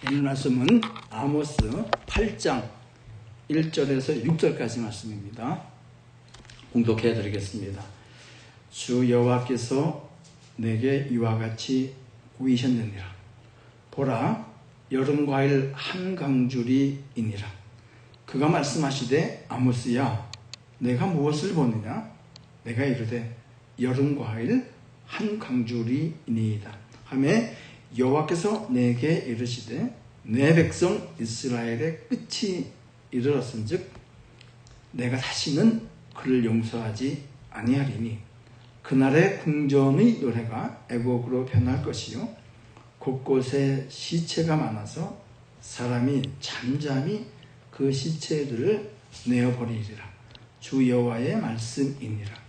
오늘 말씀은 아모스 8장 1절에서 6절까지 말씀입니다. 공독해 드리겠습니다. 주 여호와께서 내게 이와 같이 보이셨느니라. 보라, 여름 과일 한 강줄이니라. 그가 말씀하시되 아모스야, 내가 무엇을 보느냐? 내가 이르되 여름 과일 한 강줄이니이다 하매 여호와께서 내게 이르시되 내 백성 이스라엘의 끝이 이르렀은즉 내가 다시는 그를 용서하지 아니하리니 그날의 궁전의 노래가 애곡으로 변할 것이요 곳곳에 시체가 많아서 사람이 잠잠히 그 시체들을 내어버리리라. 주 여호와의 말씀이니라.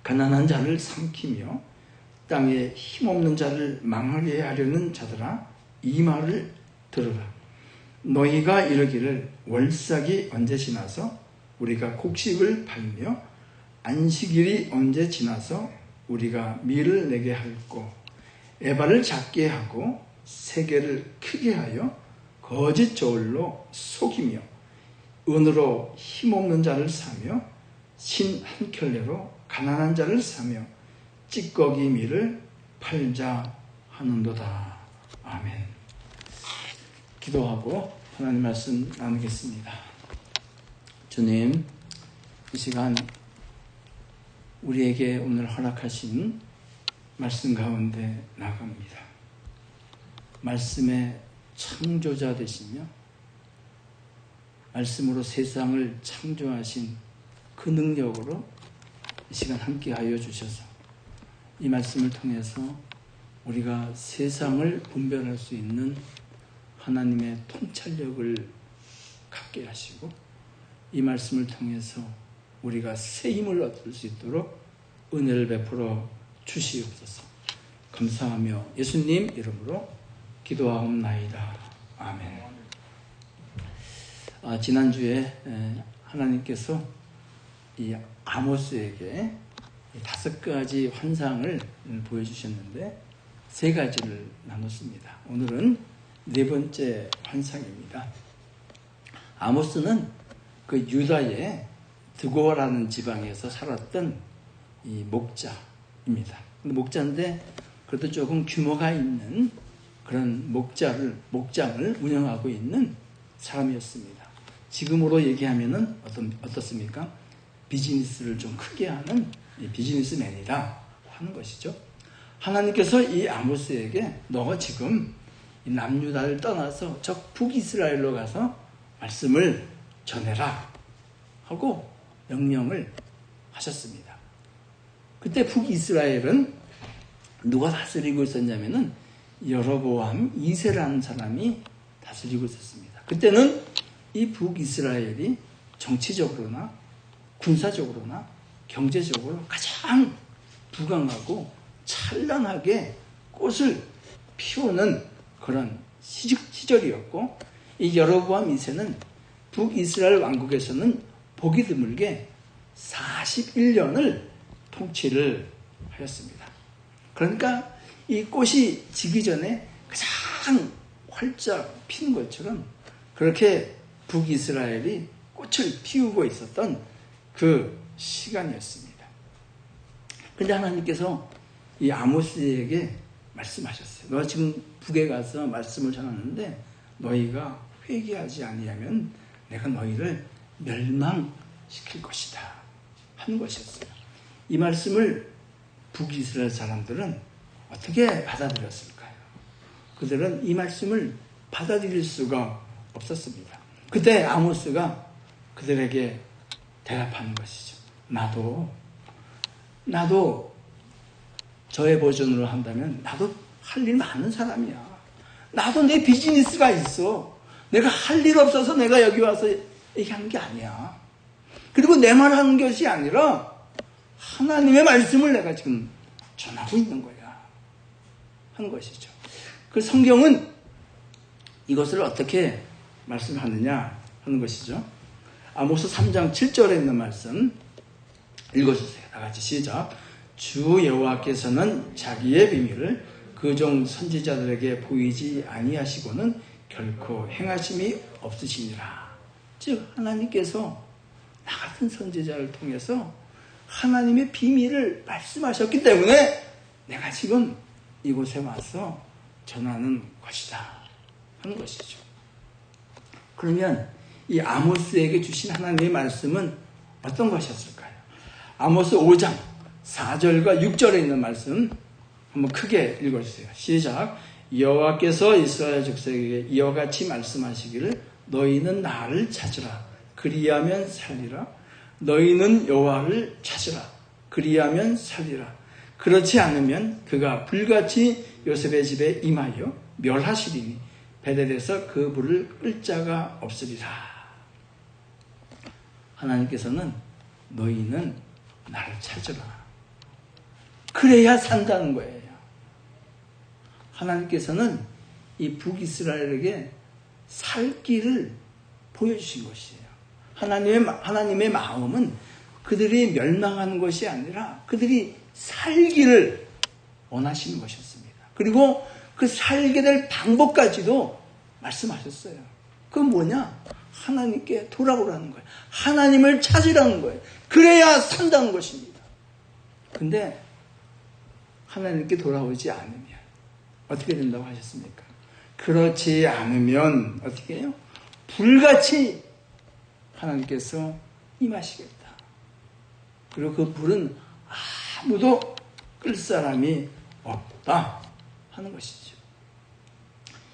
가난한 자를 삼키며 땅에 힘없는 자를 망하게 하려는 자들아, 이 말을 들으라. 너희가 이르기를 월삭이 언제 지나서 우리가 곡식을 팔며 안식일이 언제 지나서 우리가 밀을 내게 할꼬, 에바를 작게 하고 세계를 크게 하여 거짓 저울로 속이며 은으로 힘없는 자를 사며 신 한 켤레로 가난한 자를 사며 찌꺼기 밀을 팔자 하는도다. 아멘. 기도하고 하나님 말씀 나누겠습니다. 주님, 이 시간 우리에게 오늘 허락하신 말씀 가운데 나갑니다. 말씀의 창조자 되시며 말씀으로 세상을 창조하신 그 능력으로 이 시간 함께하여 주셔서 이 말씀을 통해서 우리가 세상을 분별할 수 있는 하나님의 통찰력을 갖게 하시고 이 말씀을 통해서 우리가 새 힘을 얻을 수 있도록 은혜를 베풀어 주시옵소서. 감사하며 예수님 이름으로 기도하옵나이다. 아멘. 지난주에 하나님께서 이 아모스에게 5가지 환상을 보여주셨는데 3가지를 나눴습니다. 오늘은 4번째 환상입니다. 아모스는 그 유다의 드고라는 지방에서 살았던 이 목자입니다. 목자인데 그래도 조금 규모가 있는 그런 목장을 운영하고 있는 사람이었습니다. 지금으로 얘기하면은 어떻습니까? 비즈니스를 좀 크게 하는 비즈니스맨이다 하는 것이죠. 하나님께서 이 아모스에게 너가 지금 이 남유다를 떠나서 저 북이스라엘로 가서 말씀을 전해라 하고 명령을 하셨습니다. 그때 북이스라엘은 누가 다스리고 있었냐면은 여로보암 2세라는 사람이 다스리고 있었습니다. 그때는 이 북이스라엘이 정치적으로나 군사적으로나 경제적으로 가장 부강하고 찬란하게 꽃을 피우는 그런 시절이었고 이 여로보암 2세는 북이스라엘 왕국에서는 보기 드물게 41년을 통치를 하였습니다. 그러니까 이 꽃이 지기 전에 가장 활짝 피는 것처럼 그렇게 북이스라엘이 꽃을 피우고 있었던 그 시간이었습니다. 그런데 하나님께서 이 아모스에게 말씀하셨어요. 너 지금 북에 가서 말씀을 전하는데 너희가 회개하지 아니하면 내가 너희를 멸망시킬 것이다 한 것이었어요. 이 말씀을 북이스라엘 사람들은 어떻게 받아들였을까요? 그들은 이 말씀을 받아들일 수가 없었습니다. 그때 아모스가 그들에게 대답하는 것이죠. 나도 저의 버전으로 한다면 나도 할 일 많은 사람이야. 나도 내 비즈니스가 있어. 내가 할 일 없어서 내가 여기 와서 얘기하는 게 아니야. 그리고 내 말 하는 것이 아니라 하나님의 말씀을 내가 지금 전하고 있는 거야 한 것이죠. 그 성경은 이것을 어떻게 말씀하느냐 하는 것이죠. 아모스 3장 7절에 있는 말씀 읽어주세요. 다 같이 시작. 주 여호와께서는 자기의 비밀을 그 그 종 선지자들에게 보이지 아니하시고는 결코 행하심이 없으시니라. 즉 하나님께서 나 같은 선지자를 통해서 하나님의 비밀을 말씀하셨기 때문에 내가 지금 이곳에 와서 전하는 것이다 하는 것이죠. 그러면 이 아모스에게 주신 하나님의 말씀은 어떤 것이었을까요? 아모스 5장 4절과 6절에 있는 말씀 한번 크게 읽어주세요. 시작. 여호와께서 이스라엘 족속에게 이와 같이 말씀하시기를 너희는 나를 찾으라 그리하면 살리라. 너희는 여호와를 찾으라 그리하면 살리라. 그렇지 않으면 그가 불같이 요셉의 집에 임하여 멸하시리니 베델에서 그 불을 끌 자가 없으리라. 하나님께서는 너희는 나를 찾으라. 그래야 산다는 거예요. 하나님께서는 이 북이스라엘에게 살 길을 보여주신 것이에요. 하나님의 마음은 그들이 멸망하는 것이 아니라 그들이 살기를 원하시는 것이었습니다. 그리고 그 살게 될 방법까지도 말씀하셨어요. 그건 뭐냐? 하나님께 돌아오라는 거예요. 하나님을 찾으라는 거예요. 그래야 산다는 것입니다. 근데 하나님께 돌아오지 않으면 어떻게 된다고 하셨습니까? 그렇지 않으면 어떻게 해요? 불같이 하나님께서 임하시겠다. 그리고 그 불은 아무도 끌 사람이 없다 하는 것이죠.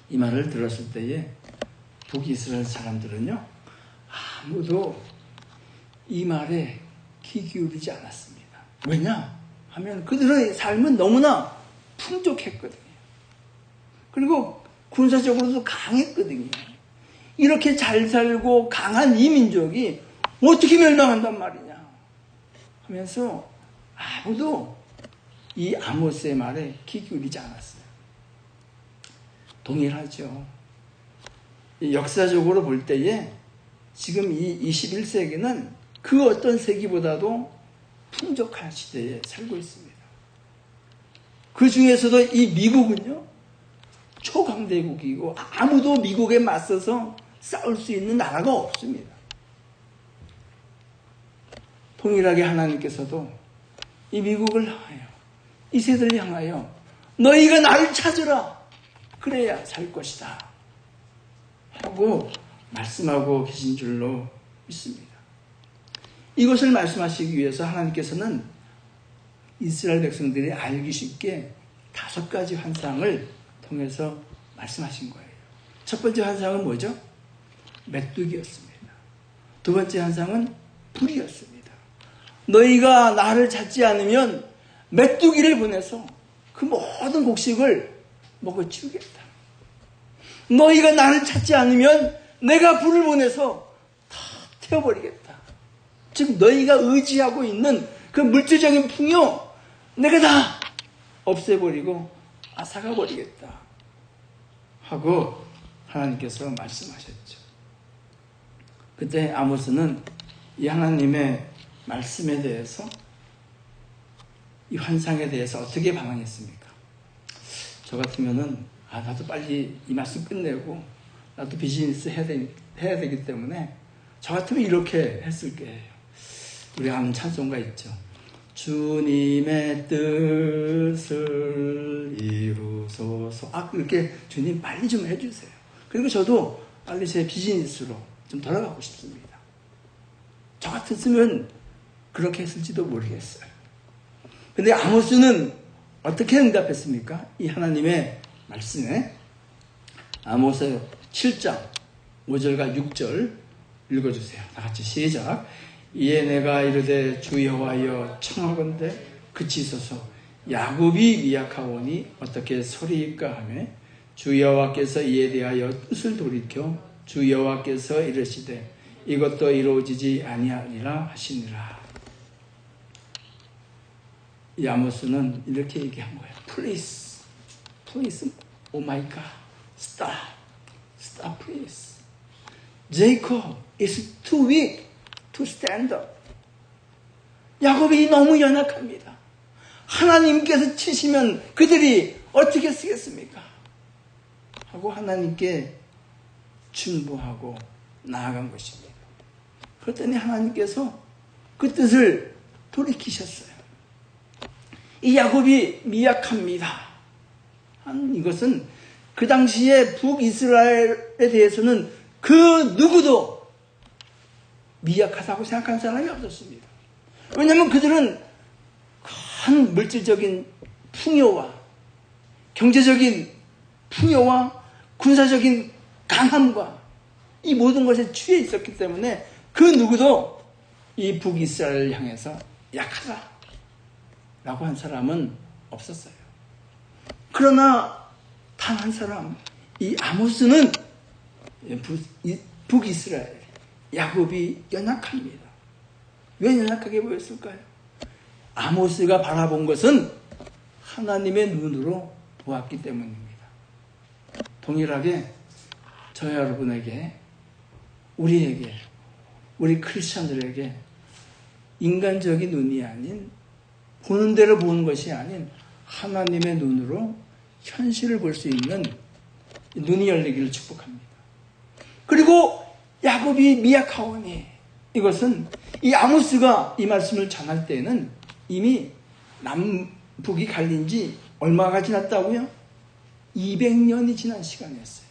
이 말을 들었을 때에 북이스라엘 사람들은요, 아무도 이 말에 귀 기울이지 않았습니다. 왜냐 하면 그들의 삶은 너무나 풍족했거든요. 그리고 군사적으로도 강했거든요. 이렇게 잘 살고 강한 이 민족이 어떻게 멸망한단 말이냐 하면서 아무도 이 아모스의 말에 귀 기울이지 않았어요. 동일하죠. 역사적으로 볼 때에 지금 이 21세기는 그 어떤 세기보다도 풍족한 시대에 살고 있습니다. 그 중에서도 이 미국은요, 초강대국이고 아무도 미국에 맞서서 싸울 수 있는 나라가 없습니다. 동일하게 하나님께서도 이 미국을 향하여, 이 세대를 향하여 너희가 나를 찾으라 그래야 살 것이다 하고 말씀하고 계신 줄로 믿습니다. 이것을 말씀하시기 위해서 하나님께서는 이스라엘 백성들이 알기 쉽게 5가지 환상을 통해서 말씀하신 거예요. 첫 번째 환상은 뭐죠? 메뚜기였습니다. 두 번째 환상은 불이었습니다. 너희가 나를 찾지 않으면 메뚜기를 보내서 그 모든 곡식을 먹어치우겠다. 너희가 나를 찾지 않으면 내가 불을 보내서 다 태워버리겠다. 즉 너희가 의지하고 있는 그 물질적인 풍요 내가 다 없애버리고 앗아가버리겠다 하고 하나님께서 말씀하셨죠. 그때 아모스는 이 하나님의 말씀에 대해서, 이 환상에 대해서 어떻게 반응했습니까? 저 같으면은 나도 빨리 이 말씀 끝내고 나도 비즈니스 해야 되기 때문에 저 같으면 이렇게 했을 거예요. 우리 아는 찬송가 있죠. 주님의 뜻을 이루소서. 그렇게 주님 빨리 좀 해주세요. 그리고 저도 빨리 제 비즈니스로 좀 돌아가고 싶습니다. 저 같았으면 그렇게 했을지도 모르겠어요. 근데 아모스는 어떻게 응답했습니까? 이 하나님의 말씀에 아모스 7장 5절과 6절 읽어주세요. 다 같이 시작. 이에 내가 이르되 주 여호와여 청하건대 그치소서. 야곱이 미약하오니 어떻게 소리일까 하며 주 여호와께서 이에 대하여 뜻을 돌이켜 주 여호와께서 이르시되 이것도 이루어지지 아니하리라 하시니라. 이 아모스는 이렇게 얘기한 거예요. Please, oh my God, stop, please. Jacob is too weak to stand up. 야곱이 너무 연약합니다. 하나님께서 치시면 그들이 어떻게 쓰겠습니까? 하고 하나님께 중보하고 나아간 것입니다. 그랬더니 하나님께서 그 뜻을 돌이키셨어요. 이 야곱이 미약합니다. 이것은 그 당시에 북이스라엘에 대해서는 그 누구도 미약하다고 생각하는 사람이 없었습니다. 왜냐하면 그들은 큰 물질적인 풍요와 경제적인 풍요와 군사적인 강함과 이 모든 것에 취해 있었기 때문에 그 누구도 이 북이스라엘을 향해서 약하다라고 한 사람은 없었어요. 그러나 단 한 사람, 이 아모스는 북이스라엘, 야곱이 연약합니다. 왜 연약하게 보였을까요? 아모스가 바라본 것은 하나님의 눈으로 보았기 때문입니다. 동일하게 저 여러분에게, 우리에게, 우리 크리스찬들에게 인간적인 눈이 아닌, 보는 대로 보는 것이 아닌 하나님의 눈으로 현실을 볼 수 있는 눈이 열리기를 축복합니다. 그리고 야곱이 미약하오니, 이것은 이 아모스가 이 말씀을 전할 때에는 이미 남북이 갈린 지 얼마가 지났다고요? 200년이 지난 시간이었어요.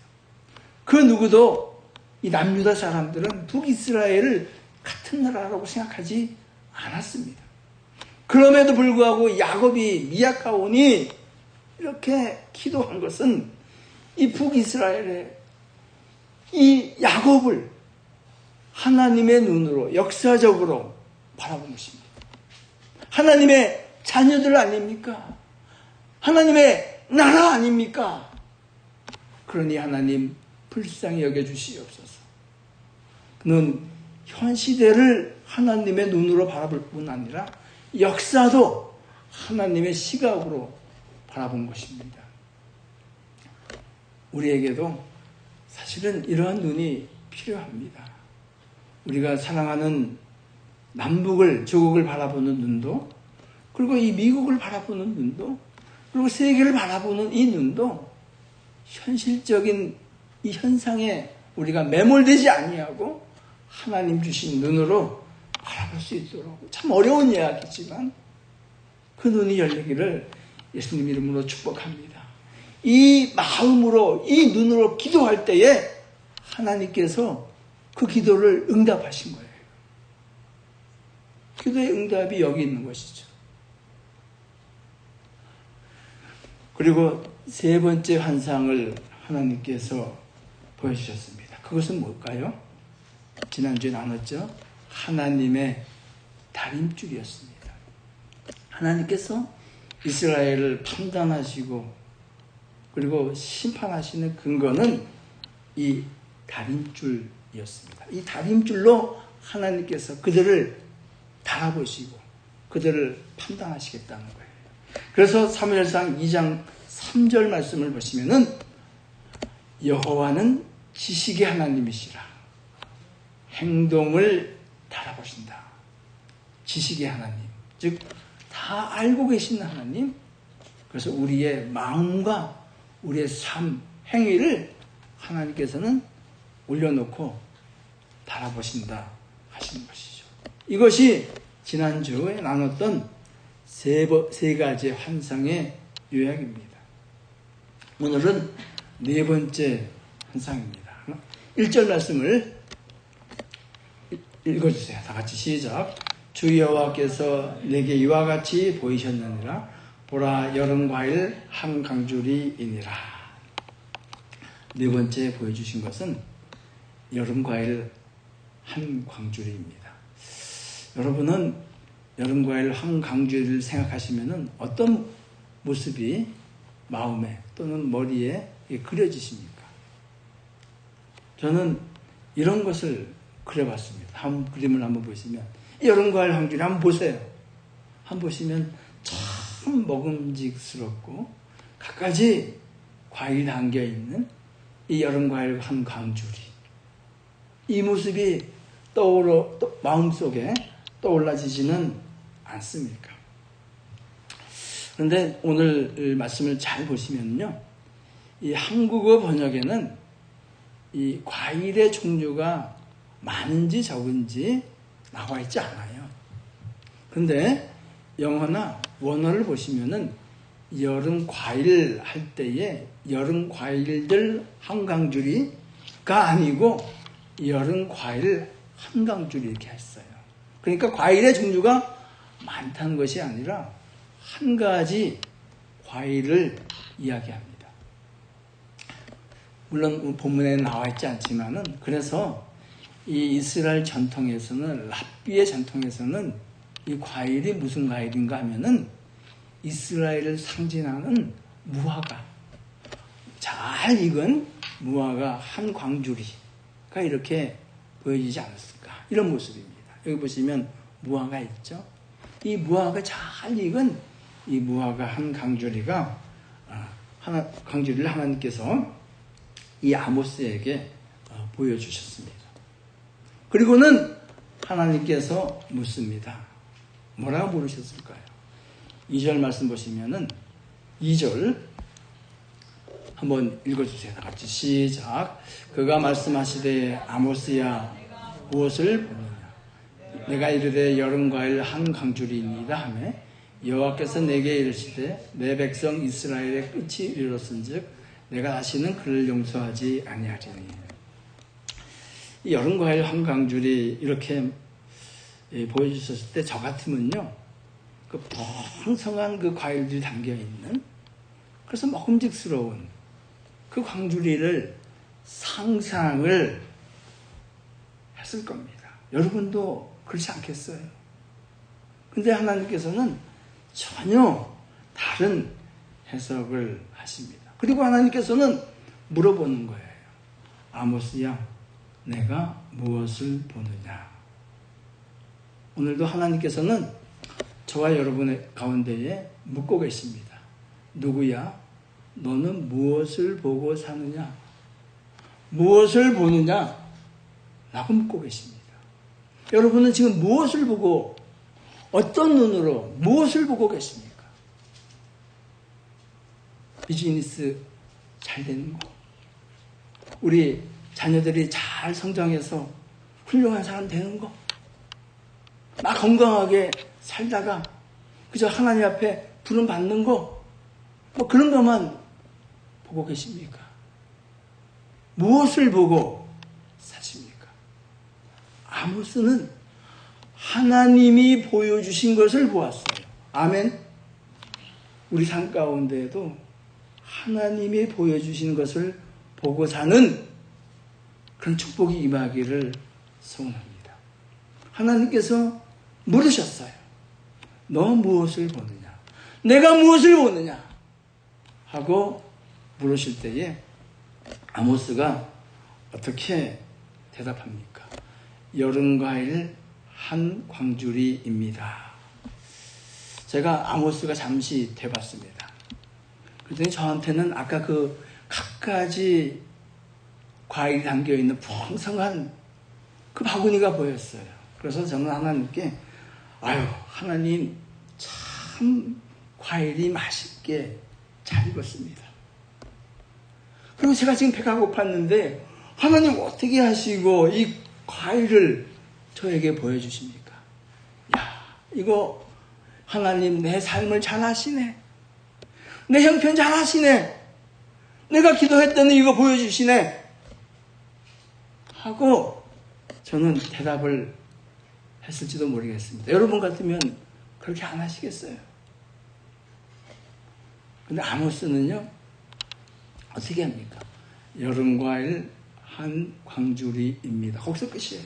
그 누구도 이 남유다 사람들은 북이스라엘을 같은 나라라고 생각하지 않았습니다. 그럼에도 불구하고 야곱이 미약하오니 이렇게 기도한 것은 이 북이스라엘의 이 야곱을 하나님의 눈으로 역사적으로 바라본 것입니다. 하나님의 자녀들 아닙니까? 하나님의 나라 아닙니까? 그러니 하나님 불쌍히 여겨주시옵소서. 그는 현 시대를 하나님의 눈으로 바라볼 뿐 아니라 역사도 하나님의 시각으로 바라본 것입니다. 우리에게도 사실은 이러한 눈이 필요합니다. 우리가 사랑하는 남북을, 조국을 바라보는 눈도, 그리고 이 미국을 바라보는 눈도, 그리고 세계를 바라보는 이 눈도 현실적인 이 현상에 우리가 매몰되지 아니하고 하나님 주신 눈으로 바라볼 수 있도록, 참 어려운 이야기지만 그 눈이 열리기를 예수님 이름으로 축복합니다. 이 마음으로, 이 눈으로 기도할 때에 하나님께서 그 기도를 응답하신 거예요. 기도의 응답이 여기 있는 것이죠. 그리고 세 번째 환상을 하나님께서 보여주셨습니다. 그것은 뭘까요? 지난주에 나눴죠? 하나님의 다림줄이었습니다. 하나님께서 이스라엘을 판단하시고 그리고 심판하시는 근거는 이 다림줄이었습니다. 이 다림줄로 하나님께서 그들을 달아보시고 그들을 판단하시겠다는 거예요. 그래서 사무엘상 2장 3절 말씀을 보시면은 여호와는 지식의 하나님이시라. 행동을 달아보신다. 지식의 하나님, 즉 다 알고 계시는 하나님. 그래서 우리의 마음과 우리의 삶, 행위를 하나님께서는 올려놓고 달아보신다 하시는 것이죠. 이것이 지난주에 나눴던 세 가지 환상의 요약입니다. 오늘은 네 번째 환상입니다. 1절 말씀을 읽어주세요. 다 같이 시작. 주 여호와께서 내게 이와 같이 보이셨느니라. 보라, 여름 과일 한 강줄이니라. 네 번째 보여주신 것은 여름 과일 한 광줄이입니다. 여러분은 여름 과일 한 강줄을 생각하시면은 어떤 모습이 마음에 또는 머리에 그려지십니까? 저는 이런 것을 그려봤습니다. 그림을 한번 보시면 여름 과일 한 줄이 한번 보세요. 한번 보시면 참 먹음직스럽고 갖가지 과일이 담겨있는 이 여름 과일 한 강줄이, 이 모습이 마음속에 떠올라지지는 않습니까? 그런데 오늘 말씀을 잘 보시면요, 이 한국어 번역에는 이 과일의 종류가 많은지 적은지 나와 있지 않아요. 그런데 영어나 원어를 보시면은 여름 과일 할 때에 여름 과일들 한강줄이가 아니고 여름 과일 한강줄이 이렇게 했어요. 그러니까 과일의 종류가 많다는 것이 아니라 한 가지 과일을 이야기합니다. 물론 본문에 나와 있지 않지만은, 그래서 이 이스라엘 전통에서는, 랍비의 전통에서는 이 과일이 무슨 과일인가 하면은 이스라엘을 상징하는 무화과, 잘 익은 무화과 한 광주리가 이렇게 보여지지 않았을까, 이런 모습입니다. 여기 보시면 무화과 있죠. 이 무화과 잘 익은 이 무화과 한 광주리가 광주리를 하나님께서 이 아모스에게 보여주셨습니다. 그리고는 하나님께서 묻습니다. 뭐라고 물으셨을까요? 2절 말씀 보시면은 2절 한번 읽어주세요. 다 같이 시작. 그가 말씀하시되 아모스야 무엇을 보느냐? 내가 이르되 여름과일 한 광주리이니이다 하며 여호와께서 내게 이르시되 내 백성 이스라엘의 끝이 이르렀은즉 내가 다시는 그를 용서하지 아니하리니. 이 여름과일 한 광주리 이렇게 보여주셨을 때 저 같으면요, 그 풍성한 그 과일들이 담겨있는, 그래서 먹음직스러운 그 광주리를 상상을 했을 겁니다. 여러분도 그렇지 않겠어요? 근데 하나님께서는 전혀 다른 해석을 하십니다. 그리고 하나님께서는 물어보는 거예요. 아모스야, 내가 무엇을 보느냐? 오늘도 하나님께서는 저와 여러분의 가운데에 묻고 계십니다. 누구야? 너는 무엇을 보고 사느냐? 무엇을 보느냐? 라고 묻고 계십니다. 여러분은 지금 무엇을 보고, 어떤 눈으로 무엇을 보고 계십니까? 비즈니스 잘 되는 거, 우리 자녀들이 잘 성장해서 훌륭한 사람 되는 거, 나 건강하게 살다가 그저 하나님 앞에 부름 받는 거, 뭐 그런 것만 보고 계십니까? 무엇을 보고 사십니까? 아모스는 하나님이 보여주신 것을 보았어요. 아멘. 우리 삶 가운데에도 하나님이 보여주신 것을 보고 사는 그런 축복이 임하기를 소원합니다. 하나님께서 물으셨어요. 너 무엇을 보느냐? 내가 무엇을 보느냐? 하고 물으실 때에 아모스가 어떻게 대답합니까? 여름과일 한 광주리입니다. 제가 아모스가 잠시 돼봤습니다. 그랬더니 저한테는 아까 그 갖가지 과일이 담겨있는 풍성한 그 바구니가 보였어요. 그래서 저는 하나님께 하나님 참 과일이 맛있게 잘 익었습니다. 그리고 제가 지금 배가 고팠는데 하나님 어떻게 하시고 이 과일을 저에게 보여주십니까? 야, 이거 하나님 내 삶을 잘 아시네. 내 형편 잘 아시네. 내가 기도했더니 이거 보여주시네. 하고 저는 대답을 했을지도 모르겠습니다. 여러분 같으면 그렇게 안 하시겠어요? 근데 아모스는요, 어떻게 합니까? 여름과일 한 광주리입니다. 거기서 끝이에요.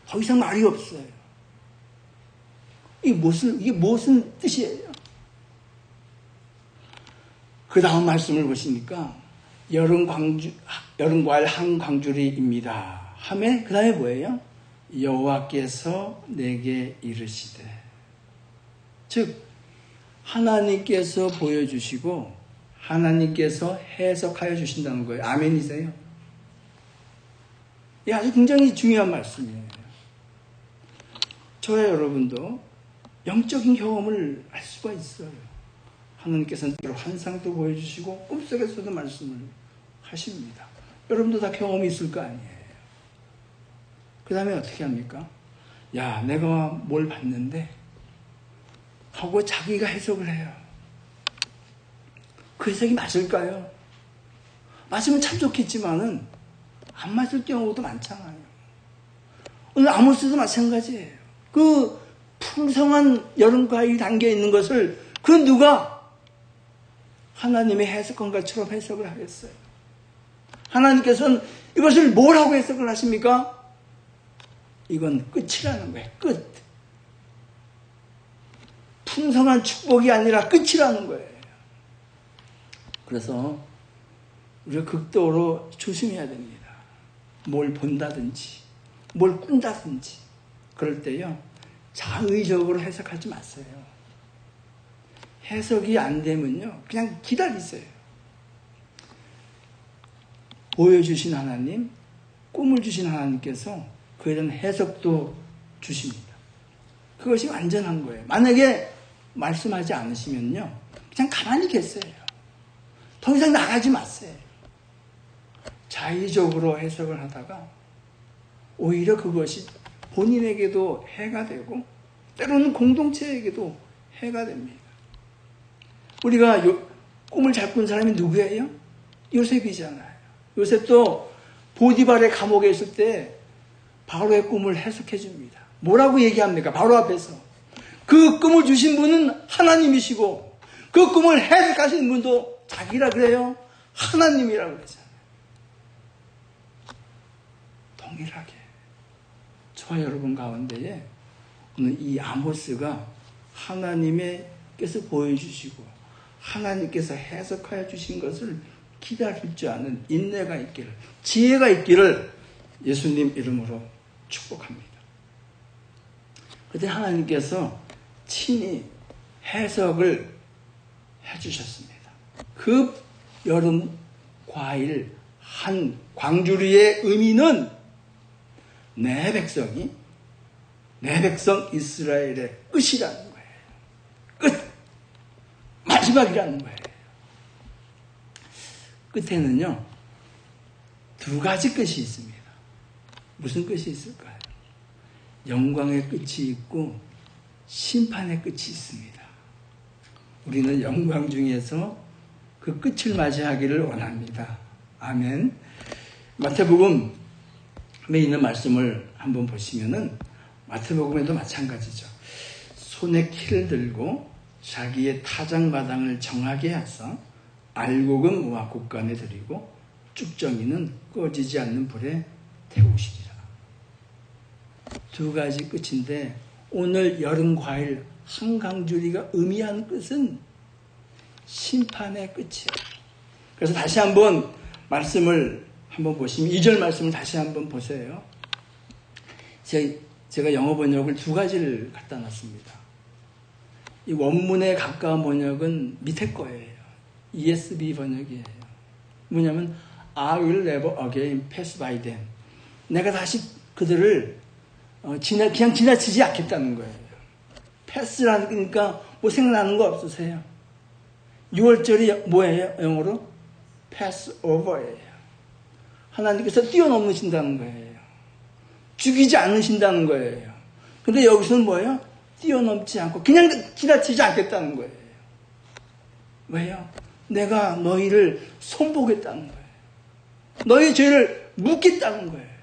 더 이상 말이 없어요. 이게 무슨 뜻이에요? 그 다음 말씀을 보시니까 여름과일 한 광주리입니다. 하면 그 다음에 뭐예요? 여호와께서 내게 이르시되, 즉 하나님께서 보여주시고 하나님께서 해석하여 주신다는 거예요. 아멘이세요? 이 아주 굉장히 중요한 말씀이에요. 저와 여러분도 영적인 경험을 할 수가 있어요. 하나님께서는 때로 환상도 보여주시고 꿈속에서도 말씀을 하십니다. 여러분도 다 경험이 있을 거 아니에요. 그 다음에 어떻게 합니까? 야, 내가 뭘 봤는데 하고 자기가 해석을 해요. 그 해석이 맞을까요? 맞으면 참 좋겠지만은 안 맞을 경우도 많잖아요. 오늘 아모스도 마찬가지예요. 그 풍성한 여름과일이 담겨 있는 것을 그 누가 하나님의 해석한 것처럼 해석을 하겠어요. 하나님께서는 이것을 뭐라고 해석을 하십니까? 이건 끝이라는 거예요. 끝. 풍성한 축복이 아니라 끝이라는 거예요. 그래서 우리가 극도로 조심해야 됩니다. 뭘 본다든지 뭘 꾼다든지 그럴 때요, 자의적으로 해석하지 마세요. 해석이 안 되면요, 그냥 기다리세요. 보여주신 하나님, 꿈을 주신 하나님께서 그에 대한 해석도 주십니다. 그것이 완전한 거예요. 만약에 말씀하지 않으시면요, 그냥 가만히 계세요. 더 이상 나가지 마세요. 자의적으로 해석을 하다가 오히려 그것이 본인에게도 해가 되고 때로는 공동체에게도 해가 됩니다. 우리가 꿈을 잘 꾼 사람이 누구예요? 요셉이잖아요. 요셉도 보디발의 감옥에 있을 때 바로의 꿈을 해석해 줍니다. 뭐라고 얘기합니까? 바로 앞에서. 그 꿈을 주신 분은 하나님이시고 그 꿈을 해석하신 분도 자기라 그래요? 하나님이라고 그러잖아요. 동일하게 저와 여러분 가운데에 오늘 이 아모스가 하나님께서 보여주시고 하나님께서 해석하여 주신 것을 기다릴 줄 아는 인내가 있기를, 지혜가 있기를 예수님 이름으로 축복합니다. 그때 하나님께서 친히 해석을 해주셨습니다. 그 여름 과일 한 광주리의 의미는 내 백성이, 내 백성 이스라엘의 끝이라는 거예요. 끝! 마지막이라는 거예요. 끝에는요, 두 가지 끝이 있습니다. 무슨 끝이 있을까요? 영광의 끝이 있고 심판의 끝이 있습니다. 우리는 영광 중에서 그 끝을 맞이하기를 원합니다. 아멘. 마태복음에 있는 말씀을 한번 보시면은 마태복음에도 마찬가지죠. 손에 키를 들고 자기의 타작마당을 정하게 하사 알곡은 모아 곳간에 들이고 쭉정이는 꺼지지 않는 불에 태우시리라. 두 가지 끝인데 오늘 여름과일 한강주리가 의미하는 끝은 심판의 끝이에요. 그래서 다시 한번 말씀을 한번 보시면 2절 말씀을 다시 한번 보세요. 제가 영어 번역을 두 가지를 갖다 놨습니다. 이 원문에 가까운 번역은 밑에 거예요. ESV 번역이에요. 뭐냐면 I will never again pass by them. 내가 다시 그들을 그냥 지나치지 않겠다는 거예요. 패스라는 거니까 뭐 생각나는 거 없으세요? 6월절이 뭐예요? 영어로? pass over예요. 하나님께서 뛰어넘으신다는 거예요. 죽이지 않으신다는 거예요. 근데 여기서는 뭐예요? 뛰어넘지 않고 그냥 지나치지 않겠다는 거예요. 왜요? 내가 너희를 손보겠다는 거예요. 너희 죄를 묻겠다는 거예요.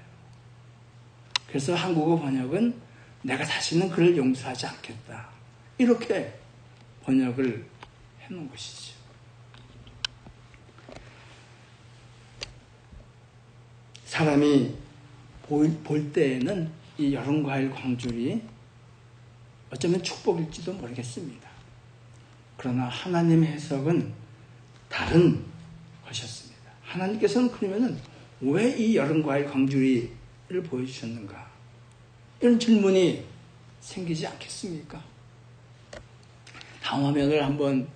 그래서 한국어 번역은 내가 다시는 그를 용서하지 않겠다. 이렇게 번역을 해놓은 것이죠. 사람이 볼 때에는 이 여름과일 광줄이 어쩌면 축복일지도 모르겠습니다. 그러나 하나님의 해석은 다른 것이었습니다. 하나님께서는 그러면은 왜 이 여름과일 광줄이를 보여주셨는가? 이런 질문이 생기지 않겠습니까? 다음 화면을 한번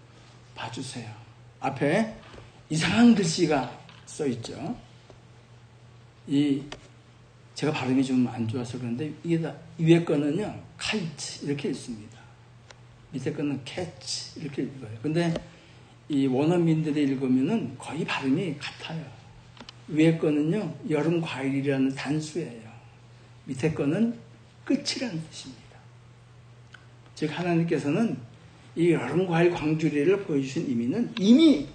봐주세요. 앞에 이상한 글씨가 써 있죠. 제가 발음이 좀 안 좋아서 그런데 이게 다 위에 거는요 카이트 이렇게 읽습니다. 밑에 거는 캐치 이렇게 읽어요. 근데 이 원어민들이 읽으면은 거의 발음이 같아요. 위에 거는요, 여름 과일이라는 단수예요. 밑에 거는 끝이라는 뜻입니다. 즉, 하나님께서는 이 여름 과일 광주리를 보여주신 의미는 이미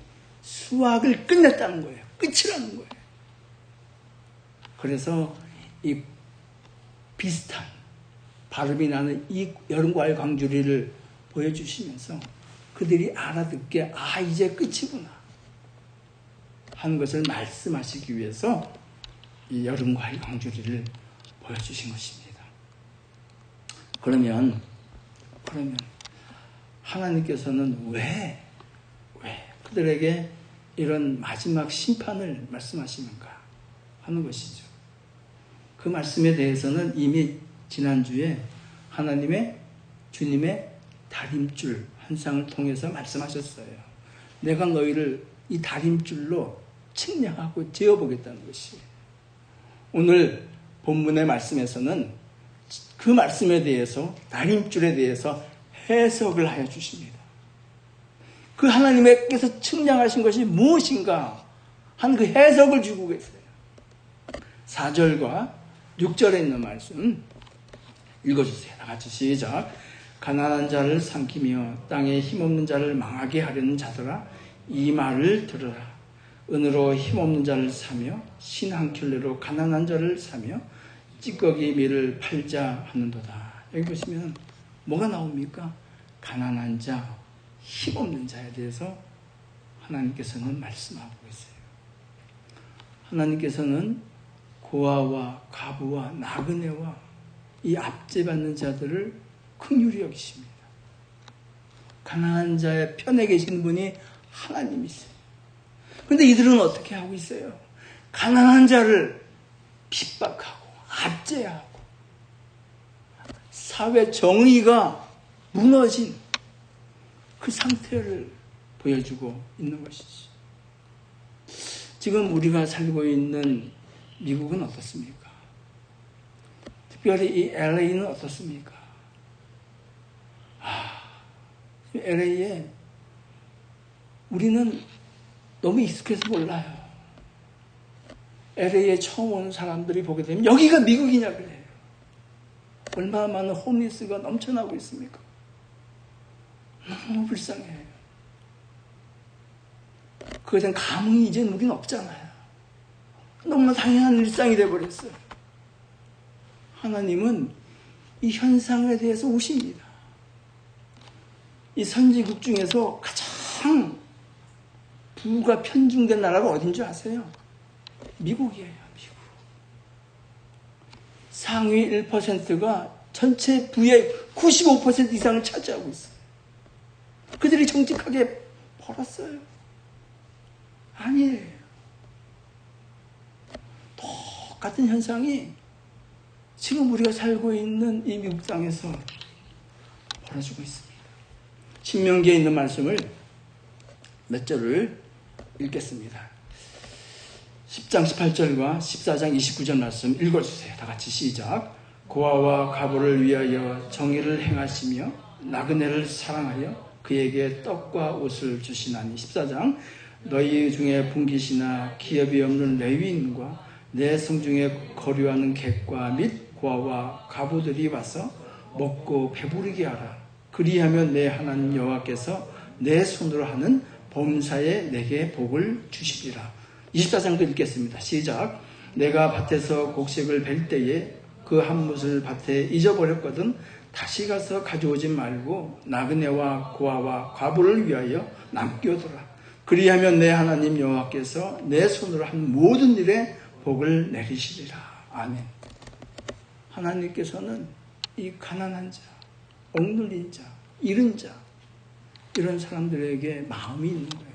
수확을 끝냈다는 거예요. 끝이라는 거예요. 그래서 이 비슷한 발음이 나는 이 여름 과일 광주리를 보여주시면서 그들이 알아듣게 아 이제 끝이구나 하는 것을 말씀하시기 위해서 이 여름 과일 광주리를 보여주신 것입니다. 그러면 하나님께서는 왜 그들에게 이런 마지막 심판을 말씀하시는가 하는 것이죠. 그 말씀에 대해서는 이미 지난주에 주님의 다림줄 한 쌍을 통해서 말씀하셨어요. 내가 너희를 이 다림줄로 측량하고 재어보겠다는 것이. 오늘 본문의 말씀에서는 그 말씀에 대해서 다림줄에 대해서 해석을 하여 주십니다. 그 하나님께서 측량하신 것이 무엇인가 하는 그 해석을 주고 계세요. 4절과 6절에 있는 말씀 읽어주세요. 다 같이 시작. 가난한 자를 삼키며 땅에 힘없는 자를 망하게 하려는 자들아 이 말을 들으라. 은으로 힘없는 자를 사며 신 한 켤레로 가난한 자를 사며 찌꺼기 밀을 팔자 하는도다. 여기 보시면 뭐가 나옵니까? 가난한 자, 힘없는 자에 대해서 하나님께서는 말씀하고 있어요. 하나님께서는 고아와 과부와 나그네와 이 압제받는 자들을 긍휼히 여기십니다. 가난한 자의 편에 계신 분이 하나님이세요. 그런데 이들은 어떻게 하고 있어요? 가난한 자를 핍박하고 압제하고 사회 정의가 무너진 그 상태를 보여주고 있는 것이지. 지금 우리가 살고 있는 미국은 어떻습니까? 특별히 이 LA는 어떻습니까? LA에 우리는 너무 익숙해서 몰라요. LA에 처음 오는 사람들이 보게 되면 여기가 미국이냐 그래요. 얼마나 많은 홈리스가 넘쳐나고 있습니까? 너무 불쌍해요. 그에 대한 감흥이 이제 우리는 없잖아요. 너무나 당연한 일상이 되어버렸어요. 하나님은 이 현상에 대해서 우십니다. 이 선진국 중에서 가장 부가 편중된 나라가 어딘 줄 아세요? 미국이에요. 미국. 상위 1%가 전체 부의 95% 이상을 차지하고 있어요. 그들이 정직하게 벌었어요? 아니에요. 똑같은 현상이 지금 우리가 살고 있는 이 미국 땅에서 벌어지고 있습니다. 신명기에 있는 말씀을 몇 절을 읽겠습니다. 10장 18절과 14장 29절 말씀 읽어주세요. 다 같이 시작. 고아와 과부를 위하여 정의를 행하시며 나그네를 사랑하여 그에게 떡과 옷을 주시나니. 14장 너희 중에 분깃이나 기업이 없는 레위인과 내 성중에 거류하는 객과 및 고아와 과부들이 와서 먹고 배부르게 하라. 그리하면 내 하나님 여호와께서 내 손으로 하는 범사에 내게 복을 주시리라. 24장도 읽겠습니다. 시작. 내가 밭에서 곡식을 벨 때에 그 한 뭇을 밭에 잊어버렸거든 다시 가서 가져오지 말고 나그네와 고아와 과부를 위하여 남겨두라. 그리하면 내 하나님 여호와께서 내 손으로 한 모든 일에 복을 내리시리라. 아멘. 하나님께서는 이 가난한 자, 억눌린 자, 잃은 자, 이런 사람들에게 마음이 있는 거예요.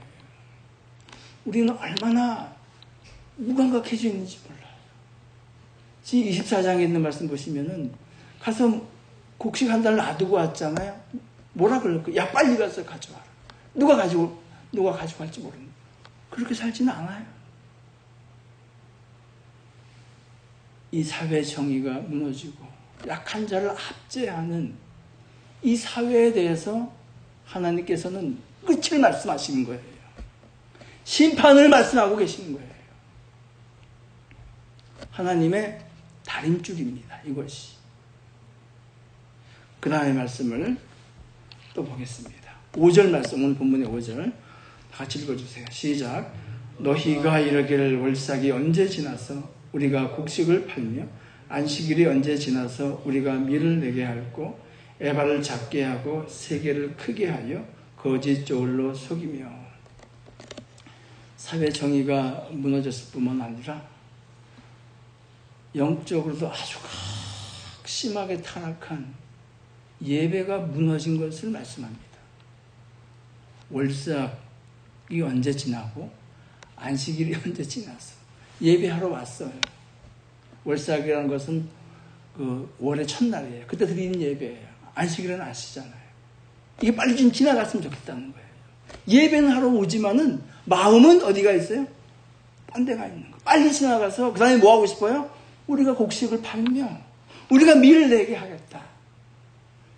우리는 얼마나 무감각해져 있는지 몰라요. 지금 24장에 있는 말씀 보시면은 가서 곡식 한 달 놔두고 왔잖아요. 뭐라 그럴까? 야 빨리 가서 가져와라. 누가 가져갈지 모르는. 그렇게 살지는 않아요. 이 사회 정의가 무너지고 약한 자를 압제하는 이 사회에 대해서 하나님께서는 끝을 말씀하시는 거예요. 심판을 말씀하고 계시는 거예요. 하나님의 다림줄입니다. 이것이. 그 다음의 말씀을 또 보겠습니다. 5절 말씀, 오늘 본문의 5절 다 같이 읽어주세요. 시작. 너희가 이르기를 월삭이 언제 지나서 우리가 곡식을 팔며 안식일이 언제 지나서 우리가 밀을 내게 할고 에바를 작게 하고 세계를 크게 하여 거짓 조울로 속이며. 사회 정의가 무너졌을 뿐만 아니라 영적으로도 아주 심하게 타락한 예배가 무너진 것을 말씀합니다. 월삭이 언제 지나고 안식일이 언제 지나서 예배하러 왔어요. 월삭이라는 것은 그 월의 첫날이에요. 그때 드리는 예배예요. 안식일은 아시잖아요. 이게 빨리 좀 지나갔으면 좋겠다는 거예요. 예배는 하러 오지만은 마음은 어디가 있어요? 딴 데가 있는 거예요. 빨리 지나가서 그 다음에 뭐 하고 싶어요? 우리가 곡식을 팔며 우리가 밀을 내게 하겠다.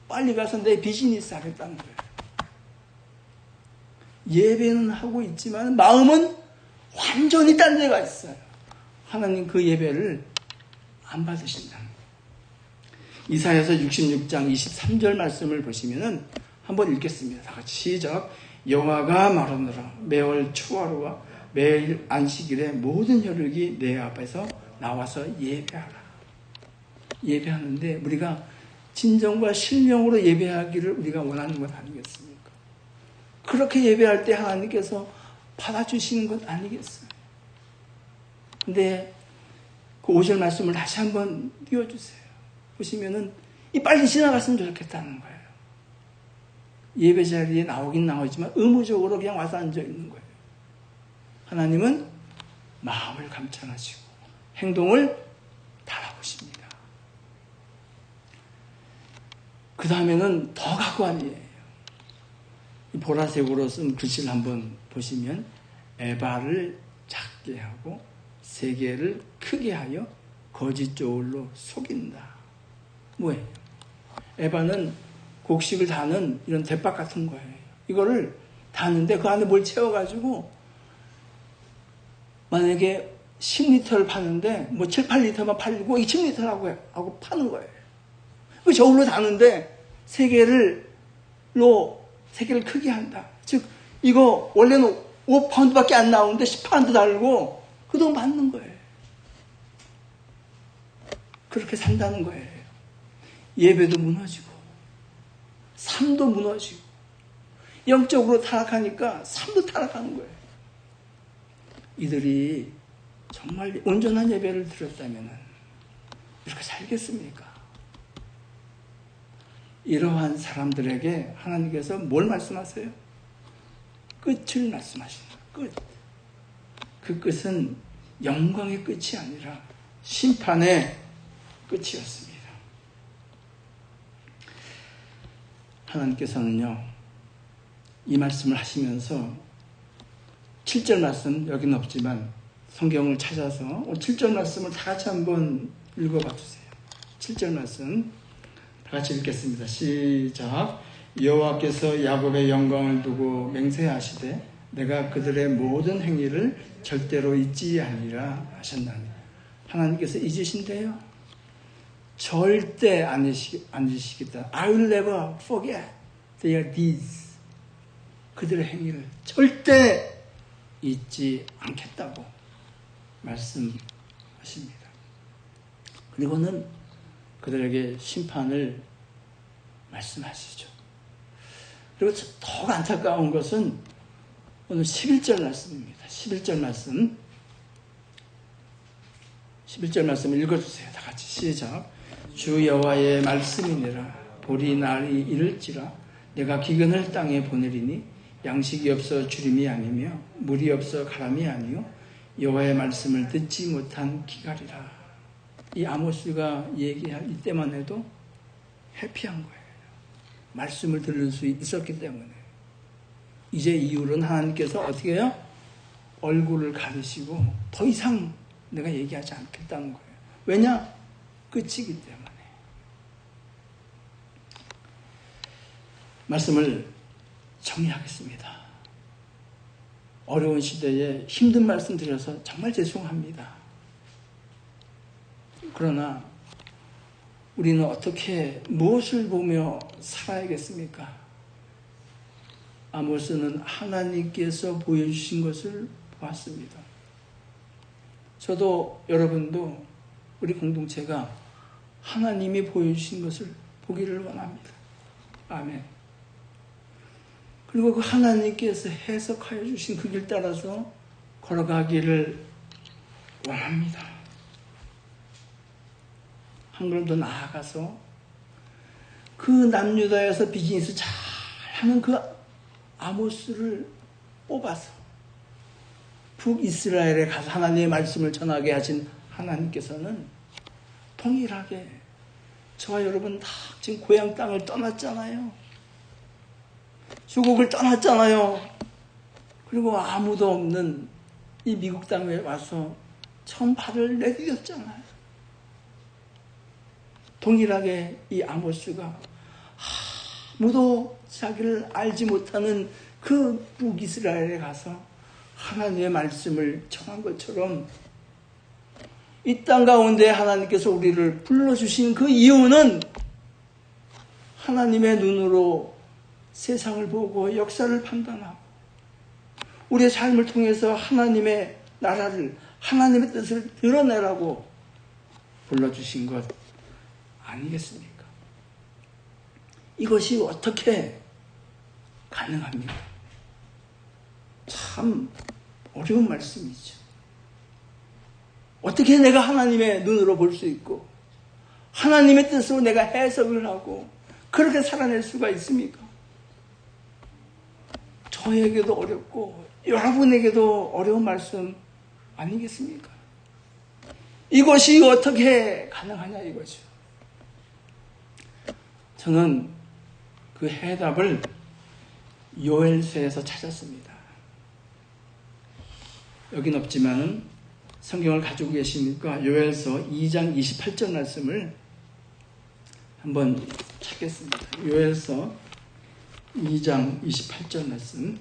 빨리 가서 내 비즈니스 하겠다는 거예요. 예배는 하고 있지만 마음은 완전히 딴 데가 있어요. 하나님 그 예배를 안 받으신다. 이사야서 66장 23절 말씀을 보시면은 한번 읽겠습니다. 다 같이 시작. 여호와가 말하노라. 매월 초하루와 매일 안식일에 모든 혈육이 내 앞에서 나와서 예배하라. 예배하는데 우리가 진정과 신령으로 예배하기를 우리가 원하는 것 아니겠습니까? 그렇게 예배할 때 하나님께서 받아주시는 것 아니겠어요? 근데 그 5절 말씀을 다시 한번 띄워주세요. 보시면은 이 빨리 지나갔으면 좋겠다는 거예요. 예배 자리에 나오긴 나오지만 의무적으로 그냥 와서 앉아 있는 거예요. 하나님은 마음을 감찰하시고 행동을 달아보십니다. 그 다음에는 더 각오한 예예요. 보라색으로 쓴 글씨를 한번 보시면 에바를 작게 하고 세계를 크게 하여 거짓 조울로 속인다. 뭐예요? 에바는 곡식을 다는 이런 대박 같은 거예요. 이거를 다는데 그 안에 뭘 채워가지고 만약에 10리터를 파는데 뭐 7, 8리터만 팔리고 20리터라고 하고 파는 거예요. 그 저울로 다는데 세계를 크게 한다. 즉 이거 원래는 5파운드밖에 안 나오는데 10파운드 달고 그 돈 받는 거예요. 그렇게 산다는 거예요. 예배도 무너지고 삶도 무너지고 영적으로 타락하니까 삶도 타락하는 거예요. 이들이 정말 온전한 예배를 드렸다면 이렇게 살겠습니까? 이러한 사람들에게 하나님께서 뭘 말씀하세요? 끝을 말씀하신다. 끝. 그 끝은 영광의 끝이 아니라 심판의 끝이었습니다. 하나님께서는요, 이 말씀을 하시면서 7절 말씀, 여기는 없지만 성경을 찾아서 7절 말씀을 다 같이 한번 읽어봐 주세요. 7절 말씀 다 같이 읽겠습니다. 시작. 여호와께서 야곱의 영광을 두고 맹세하시되 내가 그들의 모든 행위를 절대로 잊지 아니라 하셨나니. 하나님께서 잊으신대요. 절대 안 잊으시겠다. I will never forget their deeds. 그들의 행위를 절대 잊지 않겠다고 말씀하십니다. 그리고는 그들에게 심판을 말씀하시죠. 그리고 더 안타까운 것은 오늘 11절 말씀입니다. 11절 말씀. 11절 말씀 읽어주세요. 다 같이 시작. 주 여호와의 말씀이니라. 보리 날이 이를지라 내가 기근을 땅에 보내리니 양식이 없어 주림이 아니며 물이 없어 가람이 아니요 여호와의 말씀을 듣지 못한 기갈이라. 이 아모스가 얘기할 이때만 해도 해피한 거예요. 말씀을 들을 수 있었기 때문에. 이제 이후로는 하나님께서 어떻게 해요? 얼굴을 가리시고 더 이상 내가 얘기하지 않겠다는 거예요. 왜냐? 끝이기 때문에. 말씀을 정리하겠습니다. 어려운 시대에 힘든 말씀 드려서 정말 죄송합니다. 그러나 우리는 어떻게 무엇을 보며 살아야겠습니까? 아모스는 하나님께서 보여주신 것을 보았습니다. 저도 여러분도 우리 공동체가 하나님이 보여주신 것을 보기를 원합니다. 아멘. 그리고 그 하나님께서 해석하여 주신 그 길 따라서 걸어가기를 원합니다. 한 걸음 더 나아가서 그 남유다에서 비즈니스 잘하는 그 아모스를 뽑아서 북이스라엘에 가서 하나님의 말씀을 전하게 하신 하나님께서는 동일하게 저와 여러분 다 지금 고향 땅을 떠났잖아요. 수국을 떠났잖아요. 그리고 아무도 없는 이 미국 땅에 와서 처음 발을 내디뎠잖아요. 동일하게 이 아모스가 아무도 자기를 알지 못하는 그 북이스라엘에 가서 하나님의 말씀을 전한 것처럼 이 땅 가운데 하나님께서 우리를 불러주신 그 이유는 하나님의 눈으로 세상을 보고 역사를 판단하고 우리의 삶을 통해서 하나님의 나라를, 하나님의 뜻을 드러내라고 불러주신 것 아니겠습니까? 이것이 어떻게 가능합니까? 참 어려운 말씀이죠. 어떻게 내가 하나님의 눈으로 볼 수 있고 하나님의 뜻으로 내가 해석을 하고 그렇게 살아낼 수가 있습니까? 저에게도 어렵고 여러분에게도 어려운 말씀 아니겠습니까? 이것이 어떻게 가능하냐 이거죠. 저는 그 해답을 요엘서에서 찾았습니다. 여긴 없지만 성경을 가지고 계십니까? 요엘서 2장 28절 말씀을 한번 찾겠습니다. 요엘서 2장 28절 말씀.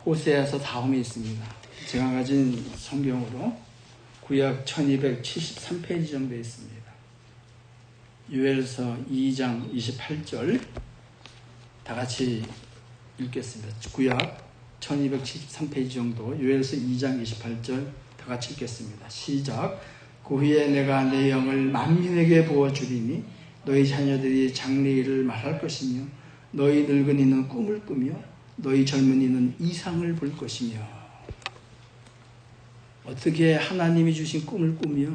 호세아서 다음에 있습니다. 제가 가진 성경으로 구약 1273페이지 정도 있습니다. 요엘서 2장 28절 다 같이 읽겠습니다. 구약 1273페이지 정도 요엘서 2장 28절 다 같이 읽겠습니다. 시작. 그 후에 내가 내 영을 만민에게 부어주리니 너희 자녀들이 장래일을 말할 것이며 너희 늙은이는 꿈을 꾸며 너희 젊은이는 이상을 볼 것이며. 어떻게 하나님이 주신 꿈을 꾸며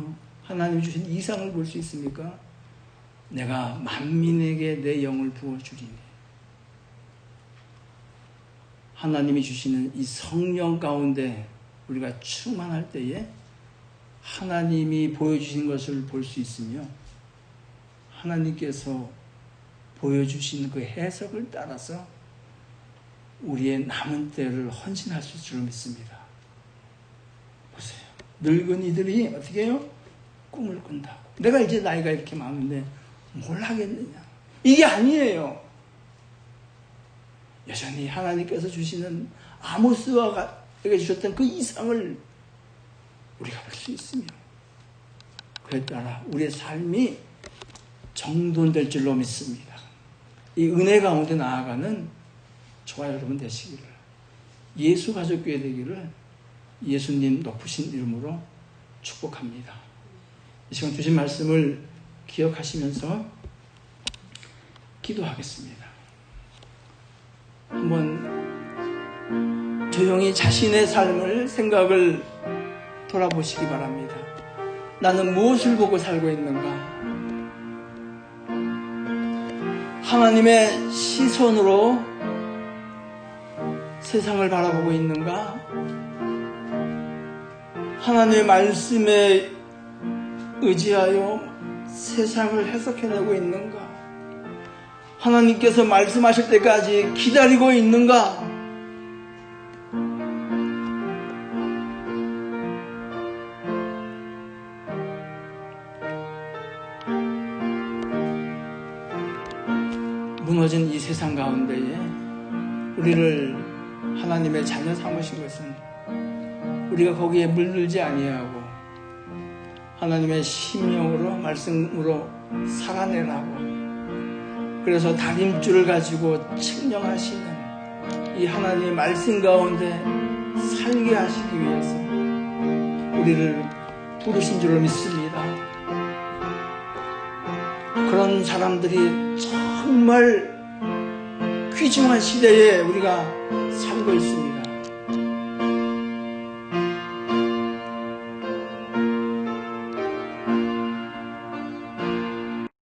하나님이 주신 이상을 볼 수 있습니까? 내가 만민에게 내 영을 부어주리니. 하나님이 주시는 이 성령 가운데 우리가 충만할 때에 하나님이 보여주신 것을 볼 수 있으며 하나님께서 보여주신 그 해석을 따라서 우리의 남은 때를 헌신하실 줄 믿습니다. 보세요. 늙은이들이 어떻게 해요? 꿈을 꾼다고. 내가 이제 나이가 이렇게 많은데 뭘 하겠느냐. 이게 아니에요. 여전히 하나님께서 주시는 아모스에게 주셨던 그 이상을 우리가 볼 수 있으며 그에 따라 우리의 삶이 정돈될 줄로 믿습니다. 이 은혜 가운데 나아가는 저와 여러분 되시기를, 예수 가족교회 되기를 예수님 높으신 이름으로 축복합니다. 이 시간 주신 말씀을 기억하시면서 기도하겠습니다. 한번 조용히 자신의 삶을 생각을 돌아보시기 바랍니다. 나는 무엇을 보고 살고 있는가? 하나님의 시선으로 세상을 바라보고 있는가? 하나님의 말씀에 의지하여 세상을 해석해내고 있는가? 하나님께서 말씀하실 때까지 기다리고 있는가? 무너진 이 세상 가운데에 우리를 하나님의 자녀 삼으신 것은 우리가 거기에 물들지 아니하고 하나님의 심령으로 말씀으로 살아내라고, 그래서 다림줄을 가지고 측량하시는 이 하나님의 말씀 가운데 살게 하시기 위해서 우리를 부르신 줄로 믿습니다. 그런 사람들이 정말 귀중한 시대에 우리가 살고 있습니다.